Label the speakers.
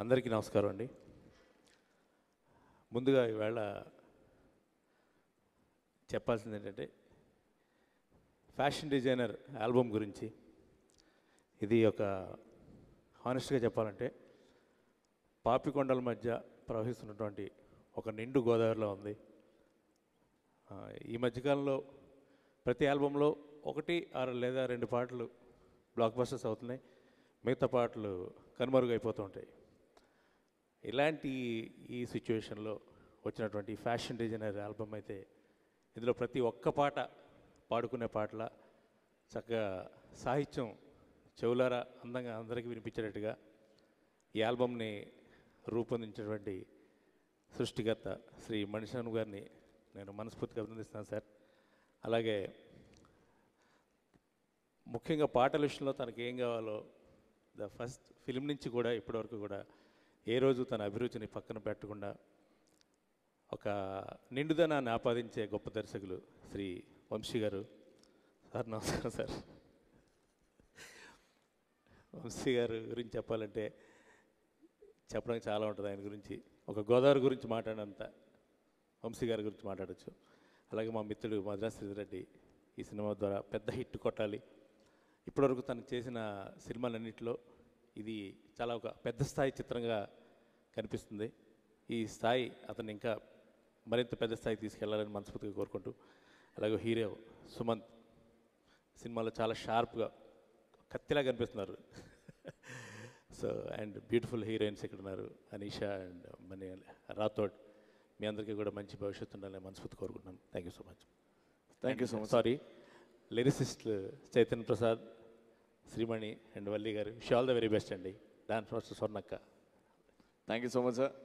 Speaker 1: అందరికీ నమస్కారం అండి. ముందుగా ఈవేళ చెప్పాల్సింది ఏంటంటే ఫ్యాషన్ డిజైనర్ ఆల్బమ్ గురించి. ఇది ఒక హానెస్ట్గా చెప్పాలంటే పాపికొండల మధ్య ప్రవహిస్తున్నటువంటి ఒక నిండు గోదావరిలో ఉంది. ఈ మధ్యకాలంలో ప్రతి ఆల్బంలో 1 లేదా 2 పాటలు బ్లాక్ బస్టర్స్ అవుతున్నాయి, మిగతా పాటలు కనుమరుగైపోతూ ఉంటాయి. ఇలాంటి ఈ సిచ్యువేషన్లో వచ్చినటువంటి ఫ్యాషన్ డిజైనర్ ఆల్బమ్ అయితే ఇందులో ప్రతి ఒక్క పాట పాడుకునే పాటల చక్కగా సాహిత్యం చెవులారా అందంగా అందరికీ వినిపించేటట్టుగా ఈ ఆల్బమ్ని రూపొందించినటువంటి సృష్టికర్త శ్రీ మణిశర్మ గారిని నేను మనస్ఫూర్తిగా అభినందిస్తున్నాను సార్. అలాగే ముఖ్యంగా పాటల విషయంలో తనకి ఏం కావాలో ఫస్ట్ ఫిలిం నుంచి కూడా ఇప్పటివరకు కూడా ఏ రోజు తన అభిరుచిని పక్కన పెట్టకుండా ఒక నిండుదనాన్ని ఆపాదించే గొప్ప దర్శకులు శ్రీ వంశీ గారు. సార్ నమస్కారం సార్. వంశీ గారు గురించి చెప్పాలంటే చెప్పడానికి చాలా ఉంటుంది. ఆయన గురించి ఒక గోదావరి గురించి మాట్లాడినంత వంశీ గారి గురించి మాట్లాడచ్చు. అలాగే మా మిత్రుడు మధురా శ్రీధర్ ఈ సినిమా ద్వారా పెద్ద హిట్ కొట్టాలి. ఇప్పటివరకు తను చేసిన సినిమాలన్నింటిలో ఇది చాలా ఒక పెద్ద స్థాయి చిత్రంగా కనిపిస్తుంది. ఈ స్థాయి అతను ఇంకా మరింత పెద్ద స్థాయికి తీసుకెళ్లాలని మనస్ఫూర్తిగా కోరుకుంటూ, అలాగే హీరో సుమంత్ సినిమాలో చాలా షార్ప్గా కత్తిలా కనిపిస్తున్నారు. సో అండ్ బ్యూటిఫుల్ హీరోయిన్స్ ఇక్కడ ఉన్నారు, అనీషా అండ్ రాథోడ్. మీ అందరికీ కూడా మంచి భవిష్యత్తు ఉండాలని మనస్ఫూర్తి కోరుకుంటున్నాను. Thank you so much.
Speaker 2: Thank you so much.
Speaker 1: Sorry, లిరిసిస్టులు చైతన్య ప్రసాద్, శ్రీమణి అండ్ వల్లి గారు, wish all the very best అండి. డాన్స్ మాస్టర్ స్వర్ణక్క.
Speaker 2: Thank you so much sir.